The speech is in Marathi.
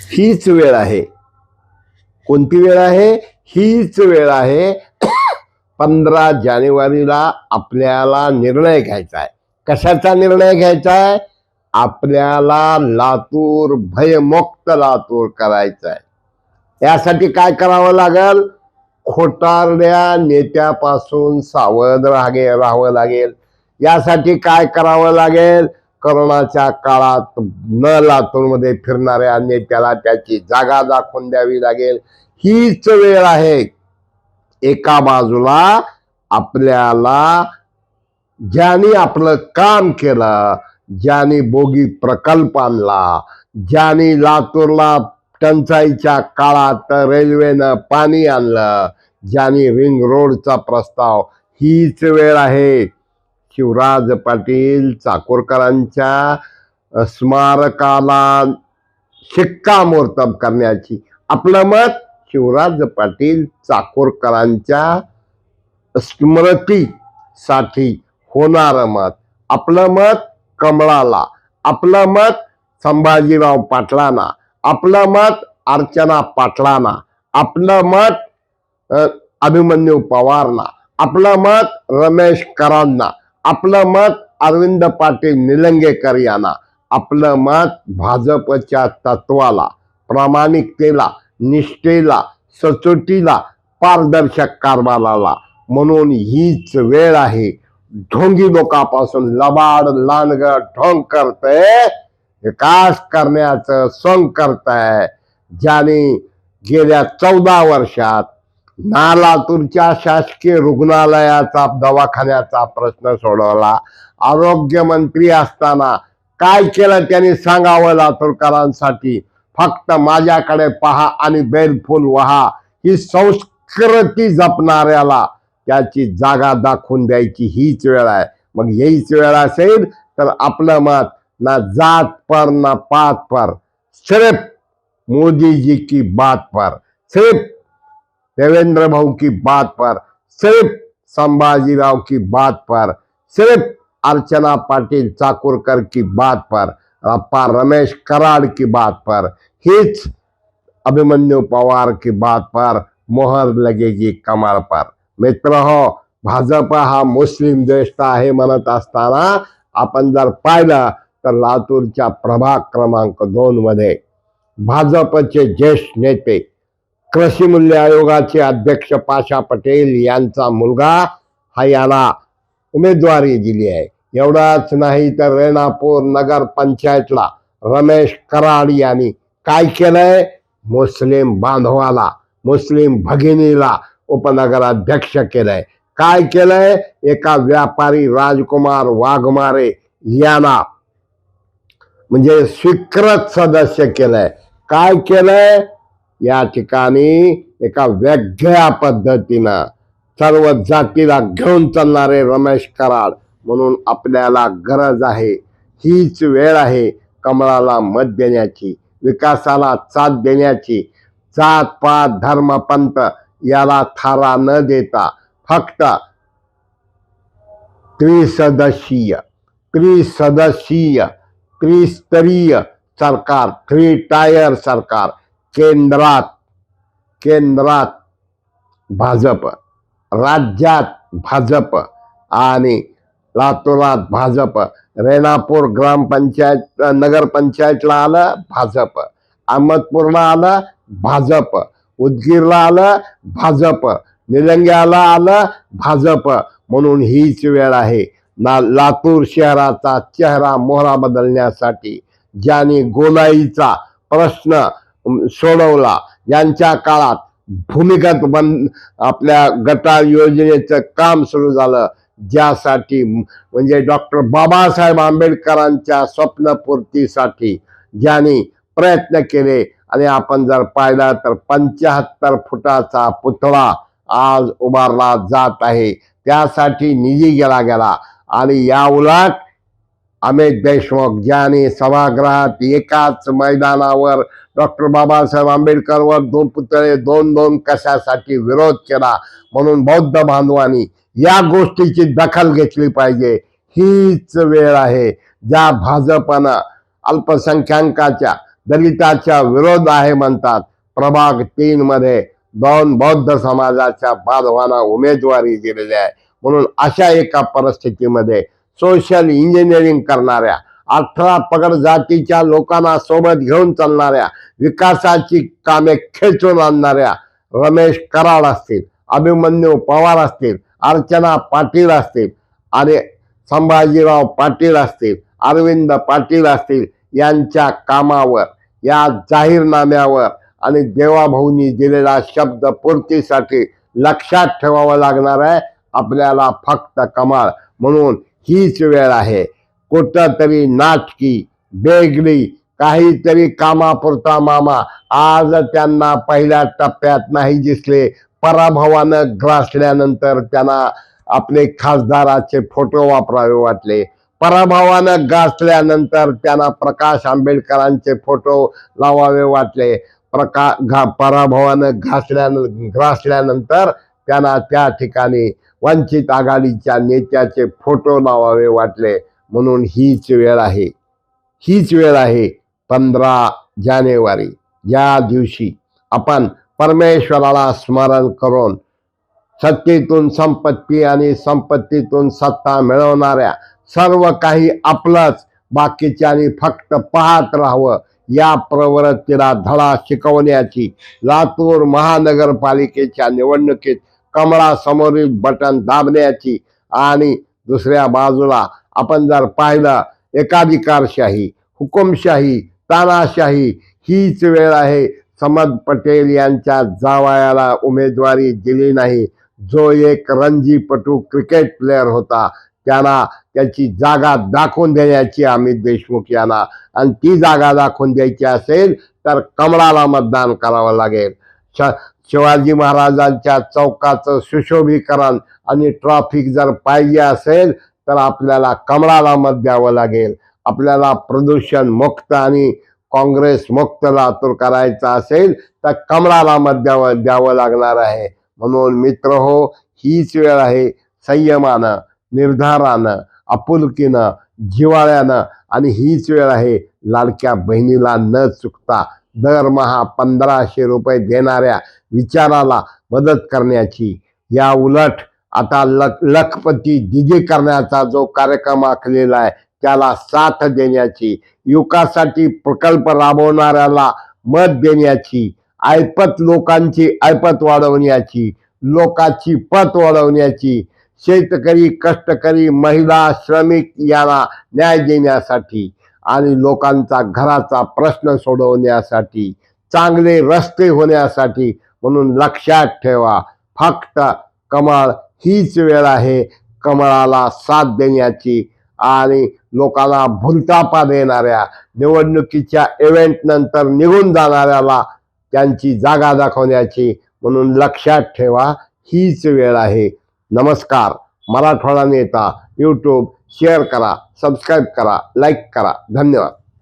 हीच वेळ आहे. कोणती वेळ आहे? हीच वेळ आहे. 15 जानेवारीला आपल्याला निर्णय घ्यायचा आहे. कशाचा निर्णय घ्यायचा आहे? आपल्याला लातूर, भयमुक्त लातूर करायचं आहे. यासाठी काय करावं लागेल? खोटारड्या नेत्यापासून सावध राहावं लागेल. यासाठी काय करावं लागेल? कोरोनाच्या काळात न लातूरमध्ये फिरणाऱ्या नेत्याला त्याची जागा दाखवून द्यावी लागेल. हीच वेळ आहे. एका बाजूला आपल्याला ज्यांनी आपलं काम केलं, ज्यांनी बोगी प्रकल्प आणला, ज्यांनी लातूरला टंचाईच्या काळात रेल्वेनं पाणी आणलं, ज्यांनी रिंग रोडचा प्रस्ताव, हीच वेळ आहे शिवराज पाटील चाकूरकरांच्या स्मारकाला शिक्कामोर्तब करण्याची. आपलं मत शिवराज पाटील चाकूरकरांच्या स्मृतीसाठी होणारं मत. आपलं मत कमळाला, आपलं मत संभाजीराव पाटलांना, आपलं मत अर्चना पाटलांना, आपलं मत अभिमन्यू पवारना, आपलं मत रमेश करांना, आपलं मत अरविंद पाटील निलंगेकर यांना, आपलं मत भाजपच्या तत्वाला, प्रामाणिकतेला, निष्ठेला, सचोटीला, पारदर्शक कारभाराला. म्हणून हीच वेळ आहे. ढोंगी लोकांपासून लबाड लांडगं ढोंग करतंय, विकास करण्याचं सोंग करताय. ज्याने गेल्या 14 वर्षात ना लातूरच्या शासकीय रुग्णालयाचा दवाखान्याचा प्रश्न सोडवला, आरोग्यमंत्री असताना काय केलं त्यांनी सांगावं लातूरकरांसाठी. फक्त माझ्याकडे पहा आणि बेलफूल वहा ही संस्कृती जपणाऱ्याला त्याची जागा दाखवून द्यायची हीच वेळ आहे. मग हीच वेळ असेल तर आपलं मत ना जात पर ना पात पर, सिर्फ मोदी जी की बात पर, सिर्फ देवेंद्र भाऊ की बात पर, सिर्फ संभाजीराव की बात पर, सिर्फ अर्चना पाटिल चाकूरकर की बात पर, अप्पा रमेश कराड़ की बात पर, हिच अभिमन्यु पवार की बात पर मोहर लगेगी कमर पर. मित्र हो, भाजप हा मुस्लिम द्वेष्ट आहे म्हणत असताना आपण जर पाहिलं तर लातूरच्या प्रभाग क्रमांक 2 मध्ये भाजपचे ज्येष्ठ नेते, कृषी मूल्य आयोगाचे अध्यक्ष पाशा पटेल यांचा मुलगा हा याला उमेदवारी दिली आहे. एवढाच नाही तर रेणापूर नगर पंचायतला रमेश कराड यांनी काय केलंय? मुस्लिम बांधवाला, मुस्लिम भगिनीला उपनगराध्यक्ष केलंय. काय केलंय? एका व्यापारी राजकुमार वाघमारे यांना म्हणजे स्वीकृत सदस्य केलंय. काय केलंय? या ठिकाणी एका वेगळ्या पद्धतीनं सर्व जातीला घेऊन चालणारे रमेश कराड. म्हणून आपल्याला गरज आहे, हीच वेळ आहे कमळाला मत देण्याची, विकासाला साथ देण्याची. जात पात धर्म पंथ याला थारा न देता फक्त त्रिस्तरीय सरकार, 3 टायर सरकार, केंद्रात भाजप, राज्यात भाजप आणि लातूरात भाजप. रेणापूर ग्रामपंचायत नगरपंचायतला आलं भाजप, अहमदपूरला आलं भाजप, उदगीरला आलं भाजप, निलंग्याला आलं भाजप. म्हणून हीच वेळ आहे लातूर शहराचा चेहरा मोहरा बदलण्यासाठी. ज्यांनी गोलाईचा प्रश्न सोडवला, ज्यांच्या काळात भूमिगत आपल्या गटार योजनेचं काम सुरू झालं, ज्यासाठी म्हणजे डॉक्टर बाबासाहेब आंबेडकरांच्या स्वप्नपूर्तीसाठी ज्यांनी प्रयत्न केले. आणि आपण जर पाहिलं तर 75 फुटाचा पुतळा आज उभारला जात आहे. त्यासाठी निधी गेला आणि या उलट अमित देशमुख ज्यांनी सभागृहात एकाच मैदानावर डॉक्टर बाबासाहेब आंबेडकरवर 2 पुतळे 2-2 कशासाठी विरोध केला. म्हणून बौद्ध बांधवांनी या गोष्टीची दखल घेतली पाहिजे. हीच वेळ आहे ज्या भाजपनं अल्पसंख्याकाच्या दलिताच्या विरोध आहे म्हणतात. प्रभाग 3 मध्ये 2 बौद्ध समाजाच्या बांधवांना उमेदवारी दिलेली आहे. म्हणून अशा एका परिस्थितीमध्ये सोशल इंजिनिअरिंग करणाऱ्या 18 पगड जातीच्या लोकांना सोबत घेऊन चालणाऱ्या, विकासाची कामे खेचून आणणाऱ्या रमेश कराड असतील, अभिमन्यू पवार असतील, अर्चना पाटील असतील आणि संभाजीराव पाटील असतील, अरविंद पाटील असतील यांच्या कामावर, या जाहीरनाम्यावर आणि देवाभाऊंनी दिलेला शब्द पूर्तीसाठी लक्षात ठेवावं लागणार आहे आपल्याला फक्त कमळ. म्हणून हीच वेळ आहे. कुठंतरी नाटकी बेगडी काहीतरी कामापुरता मामा आज त्यांना पहिल्या टप्प्यात नाही दिसले. पराभवानं ग्रासल्यानंतर त्यांना आपले खासदाराचे फोटो वापरावे वाटले. पराभवानं गाजल्यानंतर त्यांना प्रकाश आंबेडकरांचे फोटो लावावे वाटले. पराभवानं ग्रासल्यानंतर त्यांना त्या ठिकाणी वंचित आघाडीच्या नेत्याचे फोटो लावावे वाटले. म्हणून हीच वेळ आहे. हीच वेळ आहे 15 जानेवारी या दिवशी आपण परमेश्वराला स्मरण करून सत्तेतून संपत्ती आणि संपत्तीतून सत्ता मिळवणाऱ्या सर्व काही आपलंच, बाकीच्यांनी फक्त पाहत राहावं या प्रवृत्तीला धडा शिकवण्याची लातूर महानगरपालिकेच्या निवडणुकीत कमळासमोरील बटन दाबण्याची आणि दुसऱ्या बाजूला आपण जर पाहिलं एकाधिकारशाही, हुकुमशाही, तानाशाही हीच वेळ आहे. समद पटेल यांच्या जावयाला उमेदवारी दिली नाही. जो एक रणजीपटू क्रिकेट प्लेअर होता त्यांना त्याची जागा दाखवून देण्याची अमित देशमुख यांना, आणि ती जागा दाखवून द्यायची असेल तर कमळाला मतदान करावं लागेल. शिवाजी महाराजांच्या चौकाचं सुशोभीकरण आणि ट्रॅफिक जर पाहिजे असेल तर आपल्याला कमळाला मत द्यावं लागेल. आपल्याला प्रदूषण मुक्त आणि काँग्रेस मुक्त लातूर करायचा असेल तर कमळाला मत द्यावं लागणार आहे. म्हणून मित्र हो, हीच वेळ आहे संयमानं, निर्धारानं, आपुलकीनं, जिव्हाळ्यानं, आणि हीच वेळ आहे लाडक्या बहिणीला न चुकता दरमहा 1500 रुपये देणाऱ्या विचाराला मदत करण्याची. या उलट आता लखपती दिदी करण्याचा जो कार्यक्रम आखलेला आहे त्याला साथ देण्याची, युवकासाठी प्रकल्प राबवणाऱ्याला मत देण्याची, ऐपत लोकांची ऐपत वाढवण्याची, लोकांची पत वाढवण्याची, शेतकरी, कष्टकरी, महिला, श्रमिक यांना न्याय देण्यासाठी आणि लोकांचा घराचा प्रश्न सोडवण्यासाठी, चांगले रस्ते होण्यासाठी. म्हणून लक्षात ठेवा, फक्त कमळ हीच वेळ आहे कमळाला साथ देण्याची आणि लोकांना भुलतापा देणाऱ्या, निवडणुकीच्या इव्हेंट नंतर निघून जाणाऱ्याला त्यांची जागा दाखवण्याची. म्हणून लक्षात ठेवा, हीच वेळ आहे. नमस्कार. मराठवाडा नेता यूट्यूब शेअर करा, सबस्क्राईब करा, लाईक करा. धन्यवाद.